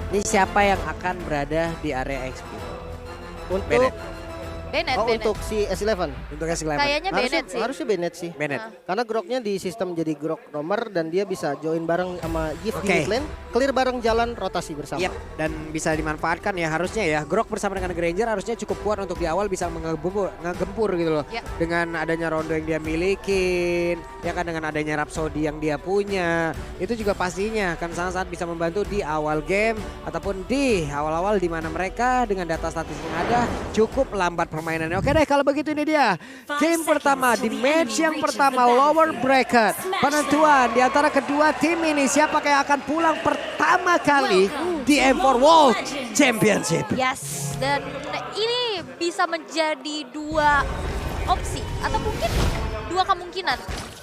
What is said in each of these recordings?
Ini siapa yang akan berada di area XP? Untuk Bennett. Bennett, Bennett. untuk si S11. Untuk S11. Kayaknya Bennett sih. Harusnya Bennett sih. Bennett. Karena groknya di sistem jadi grok nomor dan dia bisa join bareng sama Yves Oke. di mid lane, clear bareng jalan rotasi bersama. Yap, dan bisa dimanfaatkan ya harusnya ya. Grok bersama dengan Granger harusnya cukup kuat untuk di awal bisa ngegempur gitu loh. Ya. Dengan adanya Rondo yang dia milikin, ya kan dengan adanya Rhapsody yang dia punya. Itu juga pastinya akan sangat-sangat bisa membantu di awal game ataupun di awal-awal di mana mereka dengan data statistik yang ada cukup lambat permainannya. Oke deh, kalau begitu ini dia game pertama di match yang pertama lower bracket. Penentuan di antara kedua tim ini siapa yang akan pulang pertama kali di M4 World Championship. Yes, dan ini bisa menjadi dua opsi atau mungkin dua kemungkinan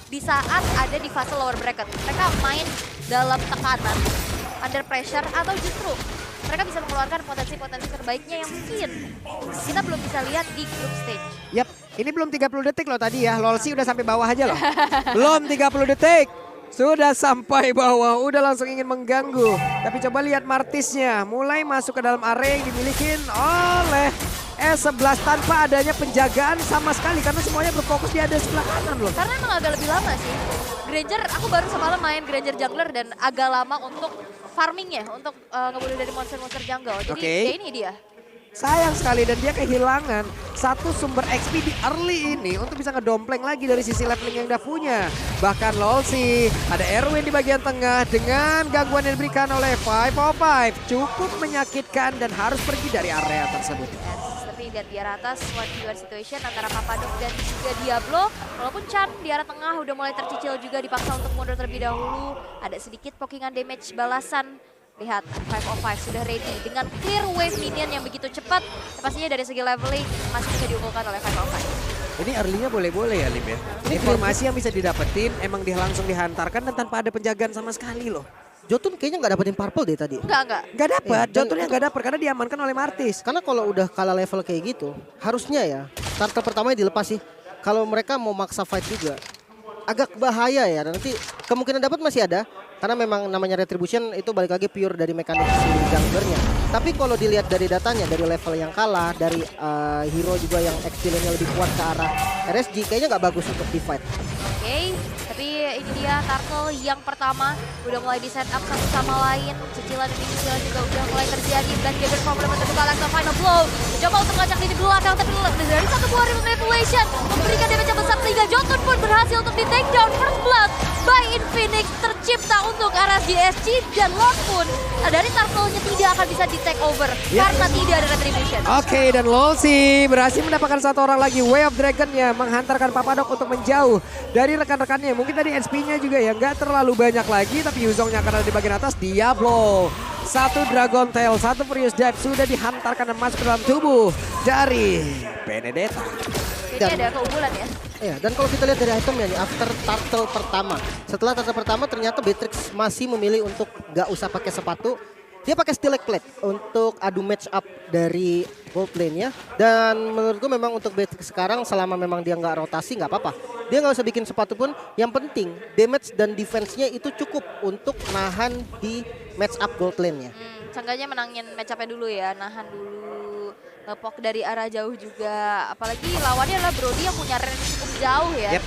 di saat ada di fase lower bracket. Mereka main dalam tekanan, under pressure, atau justru mereka bisa mengeluarkan potensi-potensi terbaiknya yang mungkin kita belum bisa lihat di group stage. Yap, ini belum 30 detik loh tadi ya. Lolsi udah sampai bawah aja loh. Belum 30 detik. Sudah sampai bawah, udah langsung ingin mengganggu. Tapi coba lihat Martisnya, mulai masuk ke dalam area yang dimiliki oleh S11 tanpa adanya penjagaan sama sekali. Karena semuanya berfokus di ada sebelah kanan loh. Karena emang agak lebih lama sih. Granger, aku baru semalam main Granger jungler dan agak lama untuk farming ya. Untuk ngebunuh dari monster-monster jungle. Jadi Oke. ya ini dia. Sayang sekali dan dia kehilangan satu sumber XP di early ini untuk bisa ngedompleng lagi dari sisi leveling yang dia punya. Bahkan Lolsi, ada Erwin di bagian tengah dengan gangguan yang diberikan oleh 505. Cukup menyakitkan dan harus pergi dari area tersebut. Yes, tapi lihat di arah atas, one v one situation antara Papadok dan juga Diablo. Walaupun Chan di arah tengah udah mulai tercicil juga dipaksa untuk mundur terlebih dahulu. Ada sedikit pokingan damage balasan. Lihat, 505 sudah ready dengan clear wave minion yang begitu cepat. Dan pastinya dari segi leveling masih bisa diunggulkan oleh 505. Ini early-nya boleh-boleh ya Lim ya. Informasi yang bisa didapetin emang dia langsung dihantarkan dan tanpa ada penjagaan sama sekali loh. Jotun kayaknya nggak dapetin purple deh tadi. Enggak. Gak dapat, Iya, Jotunnya gak dapat karena diamankan oleh Martis. Karena kalau udah kalah level kayak gitu, harusnya ya starter pertamanya dilepas sih. Kalau mereka mau maksa fight juga, agak bahaya ya. Nanti kemungkinan dapat masih ada. Karena memang namanya retribution itu balik lagi pure dari mekanik si junglernya. Tapi kalau dilihat dari datanya, dari level yang kalah, dari hero juga yang XP-nya lebih kuat ke arah RSG, kayaknya nggak bagus untuk di fight. Oke, tapi ini dia Turtle yang pertama udah mulai di set up satu sama lain. Cicilan demi cicilan juga udah mulai terjadi dan Gabriel problem terbuka langsung final blow. Coba untuk ngajak di belakang tapi dari satu buah manipulation memberikan damage yang besar sehingga Jotun pun berhasil untuk di take down. First blood by Infinix tercipta untuk arah GSG dan Lord pun dari Turtle-nya tidak akan bisa di take over karena tidak ada retribution. Oke, dan Lolsi berhasil mendapatkan satu orang lagi. Way of Dragon-nya menghantarkan Papadok untuk menjauh dari rekan-rekannya. Mungkin tadi SP-nya juga ya nggak terlalu banyak lagi. Tapi Yuzongnya akan ada di bagian atas. Diablo. Satu Dragon Tail, satu Furious Dive sudah dihantarkan dan masuk ke dalam tubuh dari Benedetta. Ini ada keunggulan ya. Ya, dan kalau kita lihat dari itemnya nih, after turtle pertama. Setelah turtle pertama ternyata Beatrix masih memilih untuk nggak usah pakai sepatu. Dia pakai Stilek Plate untuk adu match up dari gold lane ya. Dan menurutku memang untuk Beatrix sekarang selama memang dia nggak rotasi nggak apa-apa. Dia nggak usah bikin sepatu pun. Yang penting damage dan defense-nya itu cukup untuk nahan di match up gold lane-nya. Seenggaknya menangin match up-nya dulu ya, nahan dulu. Ngepok dari arah jauh juga. Apalagi lawannya adalah Brody yang punya range cukup jauh ya. Yep.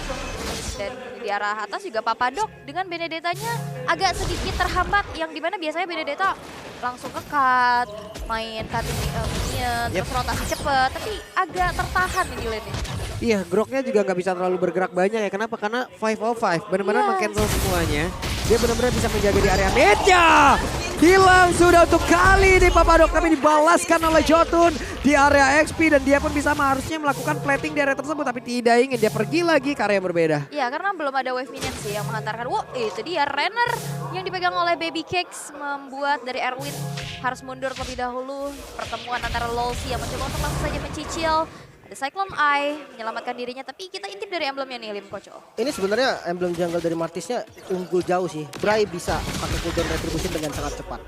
Dan di arah atas juga Papadok dengan Benedettanya agak sedikit terhambat. Yang dimana biasanya Benedetta langsung ke cut, main cutting minion, terus rotasi cepet. Tapi agak tertahan nih di lane-nya. Iya, Groknya juga nggak bisa terlalu bergerak banyak ya. Kenapa? Karena 505 benar-benar meng-cancel semuanya. Dia benar-benar bisa menjaga di area mid-nya. Hilang sudah untuk kali di Papadok, tapi dibalaskan oleh Jotun di area XP dan dia pun bisa harusnya melakukan plating di area tersebut, tapi tidak ingin, dia pergi lagi ke area yang berbeda. Iya, karena belum ada wave minion sih yang menghantarkan. Wah, itu dia Renner yang dipegang oleh Baby Cakes membuat dari Erwin harus mundur terlebih dahulu. Pertemuan antara Lolsi yang mencoba untuk langsung saja mencicil. Ada Cyclone Eye menyelamatkan dirinya, tapi kita intip dari emblemnya nih Lim Koco. Ini sebenarnya emblem jungle dari Martisnya unggul jauh sih. Bray bisa pakai cooldown retribution dengan sangat cepat.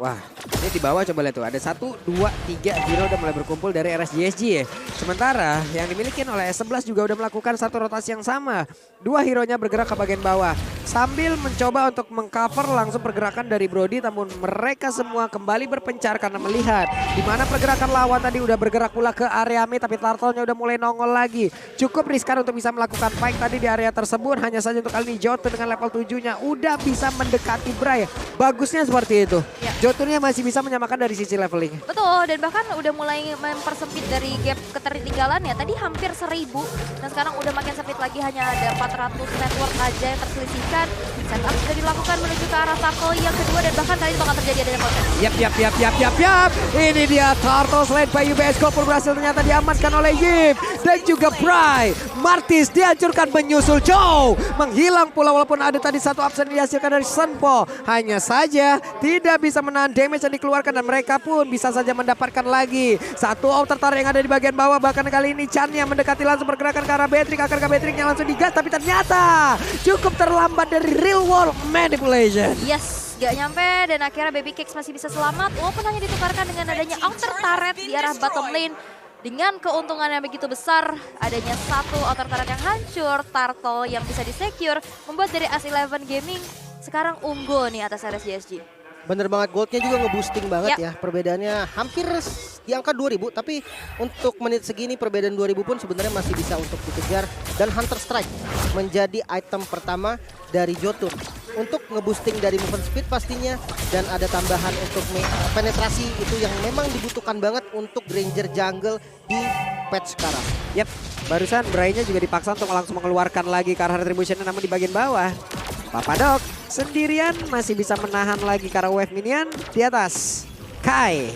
Wah, ini di bawah coba lihat tuh. Ada 1, 2, 3 hero udah mulai berkumpul dari RSGSG ya. Sementara yang dimiliki oleh S11 juga udah melakukan satu rotasi yang sama. 2 hero-nya bergerak ke bagian bawah. Sambil mencoba untuk mengcover langsung pergerakan dari Brody. Namun mereka semua kembali berpencar karena melihat di mana pergerakan lawan tadi udah bergerak pula ke area mid. Tapi Turtle-nya udah mulai nongol lagi. Cukup riskan untuk bisa melakukan fight tadi di area tersebut. Hanya saja untuk kali ini Jotun dengan level 7-nya udah bisa mendekati Bray. Bagusnya seperti itu. Ya. Jotunnya masih bisa menyamakan dari sisi leveling. Betul, dan bahkan udah mulai mempersempit dari gap ketertinggalan ya. Tadi hampir 1000 dan sekarang udah makin sempit lagi, hanya ada 400 network aja yang terselisihkan. Setup sudah dilakukan menuju ke arah Turtle yang kedua dan bahkan kali ini bakal terjadi adanya konten. Yap. Ini dia Turtles led by UBS Gold pun berhasil ternyata diamankan oleh Yip. Dan juga Bray. Martis dihancurkan menyusul Joe. Menghilang pula walaupun ada tadi satu absen yang dihasilkan dari Senpo. Hanya saja tidak bisa menahan damage yang dikeluarkan dan mereka pun bisa saja mendapatkan lagi satu outer turret yang ada di bagian bawah. Bahkan kali ini Chan yang mendekati langsung pergerakan ke arah Beatrix. Akankah Beatrixnya langsung digas tapi ternyata cukup terlambat dari real world manipulation. Yes, gak nyampe dan akhirnya Baby Cakes masih bisa selamat walaupun hanya ditukarkan dengan adanya outer turret di arah bottom lane. Dengan keuntungan yang begitu besar, adanya satu outer turret yang hancur, Turtle yang bisa disecure, membuat dari S11 Gaming sekarang unggul nih atas RSGSG. Bener banget, goldnya juga ngeboosting banget ya. Perbedaannya hampir di angka 2000, tapi untuk menit segini perbedaan 2000 pun sebenarnya masih bisa untuk dikejar. Dan Hunter Strike menjadi item pertama dari Jotun untuk ngeboosting dari movement speed pastinya. Dan ada tambahan untuk penetrasi itu yang memang dibutuhkan banget untuk Ranger Jungle di patch sekarang. Yap, barusan Bray-nya juga dipaksa untuk langsung mengeluarkan lagi ke arah retribution namun di bagian bawah. Papadok sendirian masih bisa menahan lagi karena wave minion di atas. Kai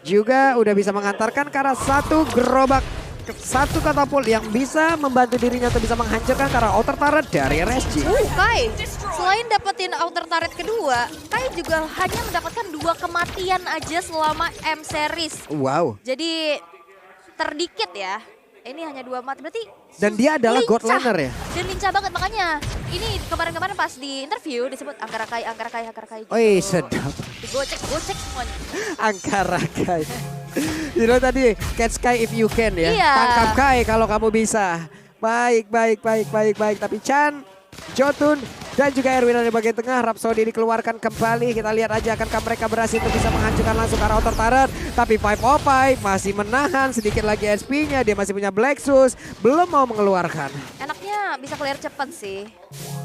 juga udah bisa mengantarkan ke arah satu gerobak, satu katapult yang bisa membantu dirinya untuk bisa menghancurkan ke arah outer turret dari RSG. Kai, selain dapetin outer turret kedua, Kai juga hanya mendapatkan 2 kematian aja selama M series. Wow. Jadi terdikit ya. Ini hanya 2 mati, berarti dan dia adalah god laner ya. Dan lincah banget, makanya ini kemarin-kemarin pas di interview disebut Angkara Kai gitu. Wih, sedap. Digocek semuanya. Angkara Kai. You know tadi catch Kai if you can ya. Iya. Tangkap Kai kalau kamu bisa. Baik. Tapi Chan, Jotun dan juga Erwin ada di bagian tengah. Rhapsody dikeluarkan kembali. Kita lihat aja akankah mereka berhasil untuk bisa menghancurkan langsung ke arah outer turret. Tapi 505 masih menahan sedikit lagi SP-nya. Dia masih punya Black Sus. Belum mau mengeluarkan. Enaknya bisa clear cepet sih.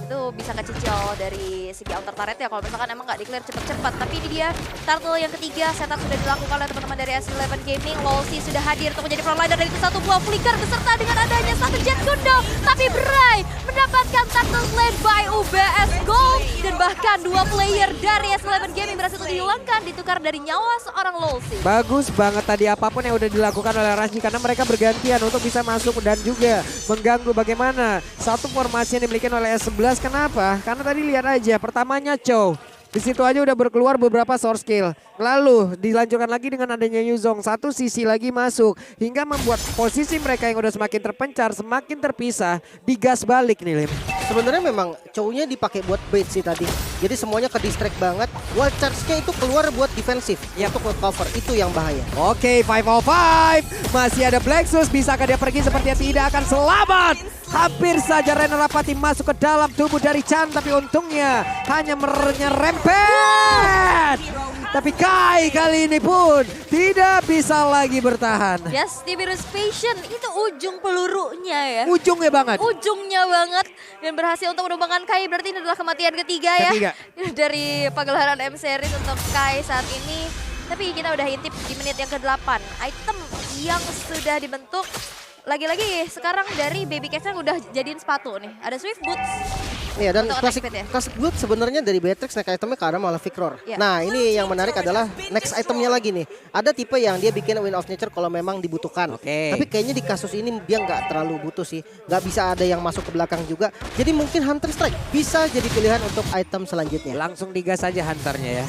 Itu bisa kecicil dari segi outer turret ya kalau misalkan emang nggak di-clear cepet-cepet. Tapi ini dia Turtle yang ketiga, setup sudah dilakukan oleh teman-teman dari S11 Gaming. Lolsi sudah hadir untuk menjadi frontliner dari itu satu buah flicker beserta dengan adanya satu jet gundal. Tapi Bray mendapatkan Turtle led by UBS Gold. Dan bahkan 2 player dari S11 Gaming berhasil dihilangkan, ditukar dari nyawa seorang Lolsi. Bagus banget tadi apapun yang udah dilakukan oleh Rajni karena mereka bergantian untuk bisa masuk dan juga mengganggu bagaimana satu formasi yang dimiliki oleh S11. Kenapa? Karena tadi lihat aja pertamanya Chow. Di situ aja udah berkeluar beberapa source kill. Lalu dilanjutkan lagi dengan adanya Yuzong. Satu sisi lagi masuk. Hingga membuat posisi mereka yang udah semakin terpencar, semakin terpisah. Digas balik nih Lim. Sebenarnya memang cowoknya dipakai buat bait sih tadi. Jadi semuanya ke distract banget. Wild charge-nya itu keluar buat defensif. Untuk cover. Itu yang bahaya. Oke, 505. Masih ada Black Sus. Bisakah dia pergi sepertinya tidak akan selamat. Hampir saja Rena Rapati masuk ke dalam tubuh dari Chan. Tapi untungnya hanya menyerempet. Tapi Kai kali ini pun tidak bisa lagi bertahan. Yes, Tiberius Passion itu ujung pelurunya ya. Ujungnya banget. Ujungnya banget. Dan berhasil untuk menumbangkan Kai, berarti ini adalah kematian ketiga ya. Dari pagelaran M Series untuk Kai saat ini. Tapi kita udah intip di menit yang ke-8. Item yang sudah dibentuk. Lagi-lagi sekarang dari Baby Cakes udah jadiin sepatu nih. Ada Swift Boots. Iya, dan untuk classic attack speed ya. classic boots sebenarnya dari Beatrix naik itemnya ke arah malah Victor. Ya. Nah ini yang menarik adalah next itemnya lagi nih. Ada tipe yang dia bikin Wind of Nature kalau memang dibutuhkan. Oke. Tapi kayaknya di kasus ini dia nggak terlalu butuh sih. Nggak bisa ada yang masuk ke belakang juga. Jadi mungkin Hunter Strike bisa jadi pilihan untuk item selanjutnya. Langsung digas saja Hunternya ya.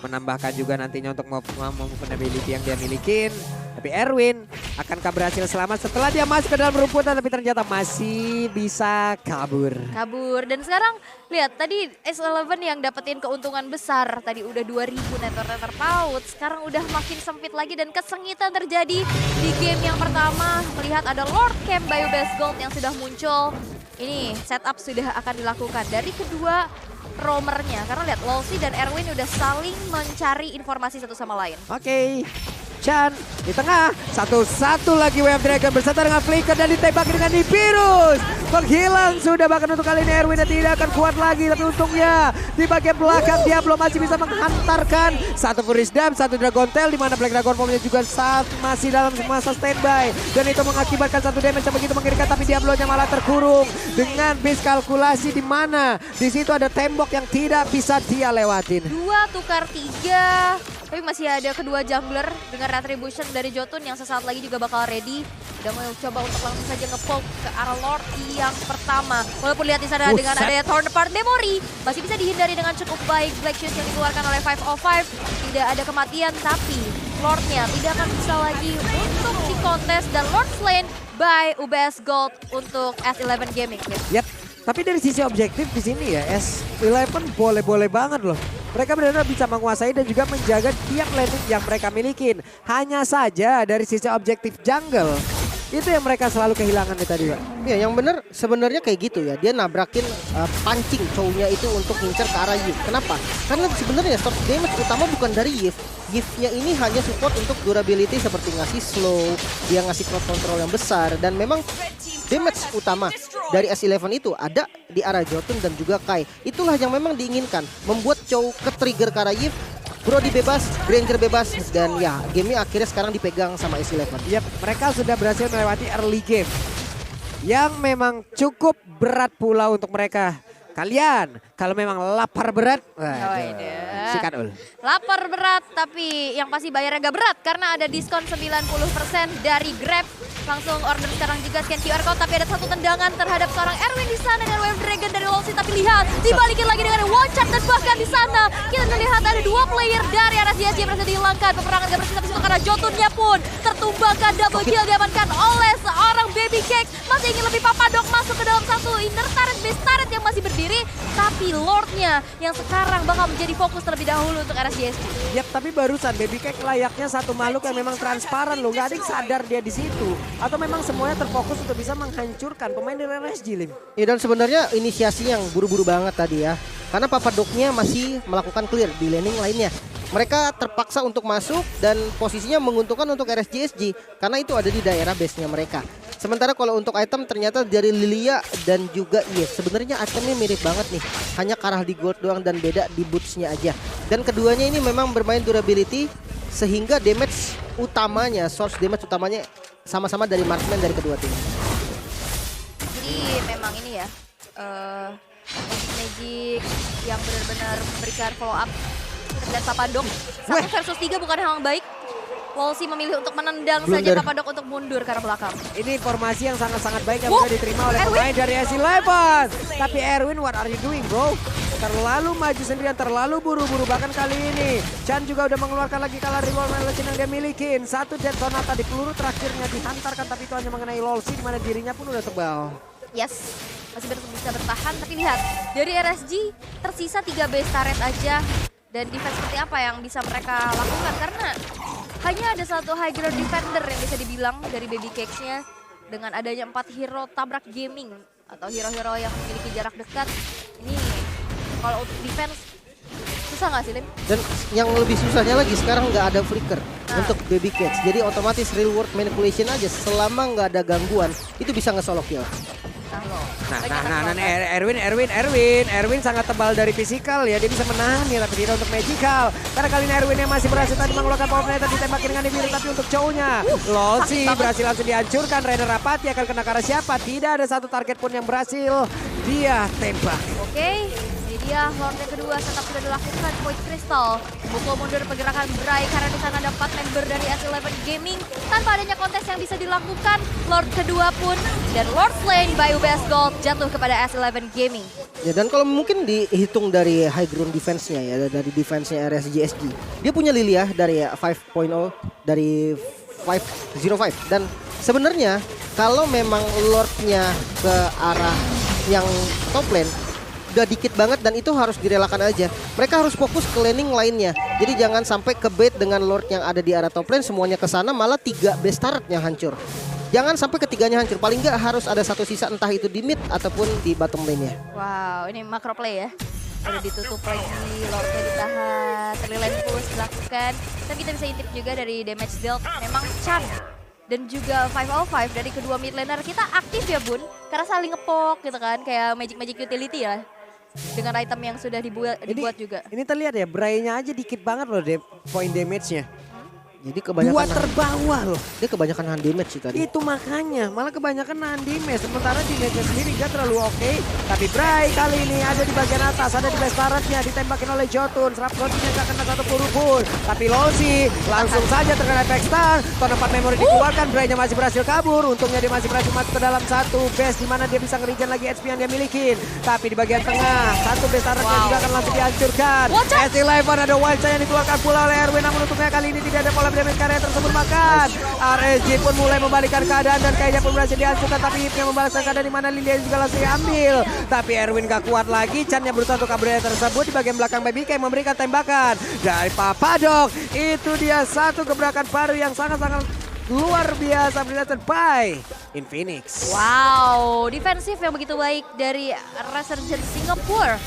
Menambahkan juga nantinya untuk movement ability yang dia milikin. Tapi Erwin Akankah berhasil selamat setelah dia masuk ke dalam rumputan tapi ternyata masih bisa kabur. Dan sekarang lihat tadi S11 yang dapetin keuntungan besar. Tadi udah 2000 nether paut. Sekarang udah makin sempit lagi dan kesengitan terjadi di game yang pertama. Melihat ada Lord Camp by Best Gold yang sudah muncul. Ini setup sudah akan dilakukan dari kedua roamernya. Karena lihat Lolsi dan Erwin udah saling mencari informasi satu sama lain. Oke. Chan di tengah, satu-satu lagi Wave Dragon bersama dengan Flicker dan ditembak dengan Nipirus. Menghilang sudah, bahkan untuk kali ini Erwin tidak akan kuat lagi. Tapi untungnya di bagian belakang Diablo masih bisa menghantarkan satu Furious Dam, satu Dragon Tail, di mana Black Dragon Formnya juga masih dalam masa standby. Dan itu mengakibatkan satu damage yang begitu mengerikan, tapi Diablo-nya malah terkurung dengan base kalkulasi di mana di situ ada tembok yang tidak bisa dia lewatin. 2 tukar 3. Tapi masih ada kedua jungler dengan Retribution dari Jotun yang sesaat lagi juga bakal ready. Udah mau coba untuk langsung saja nge-poke ke arah Lord yang pertama. Walaupun lihat di sana dengan adanya Torn Apart Memory, masih bisa dihindari dengan cukup baik Black Shoes yang dikeluarkan oleh 505. Tidak ada kematian, tapi Lordnya tidak akan bisa lagi untuk dikontes. Dan Lord Slain by UBS Gold untuk S11 Gaming. Yap, tapi dari sisi objektif di sini ya S11 boleh-boleh banget loh. Mereka benar-benar bisa menguasai dan juga menjaga tiap laning yang mereka milikin. Hanya saja dari sisi objektif jungle, itu yang mereka selalu kehilangan nih tadi, Pak. Ya, yang bener sebenarnya kayak gitu ya. Dia nabrakin pancing cowoknya itu untuk ngincer ke arah Yif. Kenapa? Karena sebenarnya source damage utama bukan dari Yif. Yif-nya ini hanya support untuk durability seperti ngasih slow, dia ngasih crowd control yang besar. Dan memang damage utama dari S11 itu ada di arah Jotun dan juga Kai. Itulah yang memang diinginkan, membuat Chow ke trigger ke arah Yif. Brody bebas, Granger bebas, dan ya gamenya akhirnya sekarang dipegang sama S11. Yap, mereka sudah berhasil melewati early game yang memang cukup berat pula untuk mereka. Kalian kalau memang lapar berat, sikat ul. Lapar berat tapi yang pasti bayarnya gak berat karena ada diskon 90% dari Grab. Langsung order sekarang juga scan QR code, tapi ada satu tendangan terhadap seorang Erwin di sana dengan Wave Dragon dari Lolsi, tapi lihat dibalikin lagi dengan one shot dan bahkan di sana kita melihat ada 2 player dari RSGSG yang berhasil dihilangkan. Peperangan gak bersih tapi suka karena Jotunnya pun tertumbangkan, double kill diamankan oleh seorang Baby Cake. Masih ingin lebih Papadok masuk ke dalam satu inner turret, base turret yang masih berdiri, tapi Lordnya yang sekarang bakal menjadi fokus terlebih dahulu untuk RSGSG. Yap, tapi barusan Baby Cake layaknya satu makhluk yang memang transparan loh, gak ada yang sadar dia di situ. Atau memang semuanya terfokus untuk bisa menghancurkan pemain dari RSG, Lim. Ya, dan sebenarnya inisiasi yang buru-buru banget tadi ya. Karena Papadoknya masih melakukan clear di laning lainnya. Mereka terpaksa untuk masuk dan posisinya menguntungkan untuk RSGSG karena itu ada di daerah base-nya mereka. Sementara kalau untuk item ternyata dari Lilia dan juga sebenarnya itemnya mirip banget nih. Hanya kalah di gold doang dan beda di boots-nya aja. Dan keduanya ini memang bermain durability sehingga damage utamanya, source damage utamanya sama-sama dari marksman dari kedua tim. Jadi memang ini ya, Magic yang benar-benar memberikan follow up dan Papadok. 1 versus 3 bukan hal yang baik. Wolsey memilih untuk menendang saja Papadok untuk mundur ke arah belakang. Ini informasi yang sangat-sangat baik yang bisa diterima oleh pemain dari S11. Tapi Erwin, what are you doing, bro? Terlalu maju sendirian, terlalu buru-buru. Bahkan kali ini Chan juga udah mengeluarkan lagi kalah revolver legend yang dia milikin. Satu Dead Sonata di peluru terakhirnya dihantarkan, tapi itu hanya mengenai Lolsi di mana dirinya pun udah tebal. Yes, masih bisa bertahan. Tapi lihat, dari RSG tersisa 3 base turret aja. Dan defense seperti apa yang bisa mereka lakukan, karena hanya ada satu high ground defender yang bisa dibilang dari Baby Cakes-nya. Dengan adanya 4 hero tabrak gaming atau hero-hero yang memiliki jarak dekat. Ini kalau untuk defense susah nggak sih, Lim? Dan yang lebih susahnya lagi sekarang nggak ada flicker untuk Baby Cakes. Jadi otomatis real world manipulation aja selama nggak ada gangguan itu bisa nge-solo kill. Erwin sangat tebal dari fisikal ya, dia bisa menahan ya, tapi tidak untuk magical. Karena kali ini Erwin yang masih berhasil tadi mengeluarkan power play, tadi ditembakin dengan Nibiru, tapi untuk cowoknya Lolsi berhasil langsung dihancurkan. Rainer Rapati akan kena ke arah siapa? Tidak ada satu target pun yang berhasil dia tembak. Oke, ini dia Lord yang kedua, setup sudah dilakukan. Void Crystal pukul mundur pergerakan Bray karena di sana ada 4 member dari S11 Gaming. Tanpa adanya kontes yang bisa dilakukan, Lord kedua pun dan Lord Slain by UBS Gold jatuh kepada S11 Gaming. Ya, dan kalau mungkin dihitung dari high ground defense-nya ya, dari defense-nya RSGSG. Dia punya Lilia dari 5.0 dari 505. Dan sebenarnya kalau memang Lordnya ke arah yang top lane udah dikit banget dan itu harus direlakan aja. Mereka harus fokus ke laning lainnya. Jadi jangan sampai ke bait dengan Lord yang ada di arah top lane semuanya ke sana, malah 3 base turretnya hancur. Jangan sampai ketiganya hancur. Paling nggak harus ada satu sisa, entah itu di mid ataupun di bottom lane-nya. Wow, ini macro play ya. Udah ditutup lagi, Lordnya ditahan, early lane push dilakukan. Dan kita bisa intip juga dari damage dealt. Memang Chan dan juga 505 dari kedua mid laner kita aktif ya Bun. Karena saling ngepok gitu kan, kayak magic utility ya. Dengan item yang sudah dibuat juga. Ini terlihat ya, Bray-nya aja dikit banget loh point damage-nya. Jadi Dua kebanyakan terbawah loh. dia kebanyakan nahan damage sih tadi. Itu makanya, malah kebanyakan nahan damage. Sementara di damage sendiri gak terlalu oke. Tapi Bray kali ini ada di bagian atas, ada di base turretnya, ditembakin oleh Jotun. Serap Jotun gak kena satu peluru pun. Tapi Losi langsung saja terkena efek stun. Tahun 4 memori dikeluarkan, Bray-nya masih berhasil kabur. Untungnya dia masih berhasil masuk ke dalam satu base, di mana dia bisa ngerigen lagi HP yang dia milikin. Tapi di bagian tengah, satu base turretnya juga akan langsung dihancurkan. S11 ada wild yang dikeluarkan pula oleh Erwin. Namun untungnya kali ini tidak ada pola damage karya tersebut, bahkan RSG pun mulai membalikkan keadaan dan kayaknya pun berhasil dihancurkan, tapi Hipnya membalaskan keadaan di mana Lilia juga langsung diambil. Tapi Erwin gak kuat lagi, Chan yang berusaha untuk kabur dari tersebut. Di bagian belakang Baby K memberikan tembakan dari Papadok. Itu dia satu gebrakan baru yang sangat-sangat luar biasa dilakukan by Infinix. Wow, defensif yang begitu baik dari Resurgence Singapore.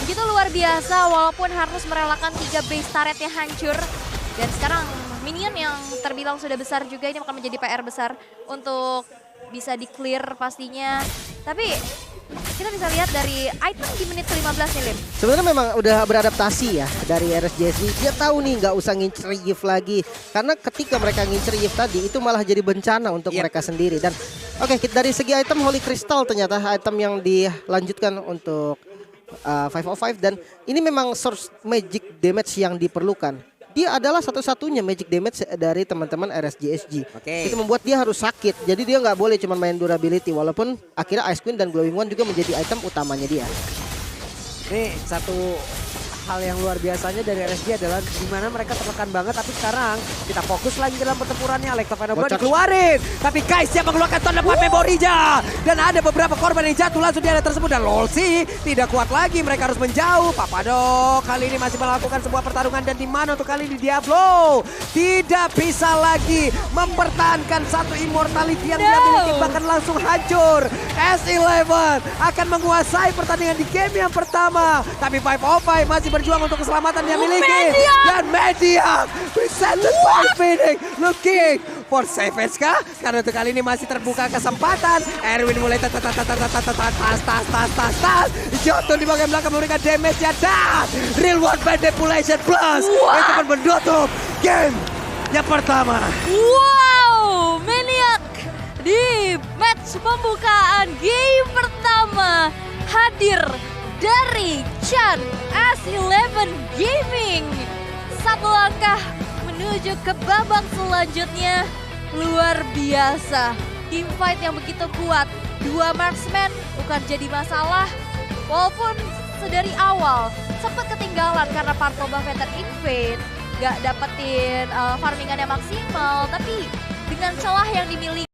Begitu luar biasa walaupun harus merelakan 3 base turretnya hancur. Dan sekarang minion yang terbilang sudah besar juga ini akan menjadi PR besar untuk bisa di-clear pastinya. Tapi kita bisa lihat dari item di menit ke-15 nih Lim. Sebenarnya memang udah beradaptasi ya dari RSJSD. Dia tahu nih nggak usah ngincer Yves lagi. Karena ketika mereka ngincer Yves tadi itu malah jadi bencana untuk mereka sendiri. Dan oke, dari segi item Holy Crystal ternyata item yang dilanjutkan untuk 505. Dan ini memang source magic damage yang diperlukan. Dia adalah satu-satunya magic damage dari teman-teman RSJSG. Itu membuat dia harus sakit. Jadi dia nggak boleh cuma main durability. Walaupun akhirnya Ice Queen dan Glowing One juga menjadi item utamanya dia. Ini satu hal yang luar biasanya dari RSG adalah dimana mereka tertekan banget, tapi sekarang kita fokus lagi dalam pertempurannya. Alexa Fenobo dikeluarin, tapi Kais siap mengeluarkan tahun depan memorinya, dan ada beberapa korban yang jatuh langsung di area tersebut, dan Lolsi tidak kuat lagi, mereka harus menjauh. Papadok kali ini masih melakukan sebuah pertarungan, dan di mana untuk kali ini Diablo tidak bisa lagi mempertahankan satu immortality yang dia miliki, bahkan langsung hancur. S11 akan menguasai pertandingan di game yang pertama, tapi 505 masih berjuang untuk keselamatan dia miliki. Dan Mediac presented by Phoenix looking for savage kah? Karena untuk kali ini masih terbuka kesempatan. Erwin mulai tas. Jotun di bagian belakang memberikan damage ya, dan Real World Manipulation Plus itu akan menutup game yang pertama. Wow, Maniac di match pembukaan game pertama hadir dari Chan S11 Gaming. Satu langkah menuju ke babak selanjutnya. Luar biasa. Team fight yang begitu kuat. 2 marksman bukan jadi masalah. Walaupun sedari awal sempat ketinggalan karena Partoba Veteran Invade gak dapetin farmingannya maksimal. Tapi dengan celah yang dimiliki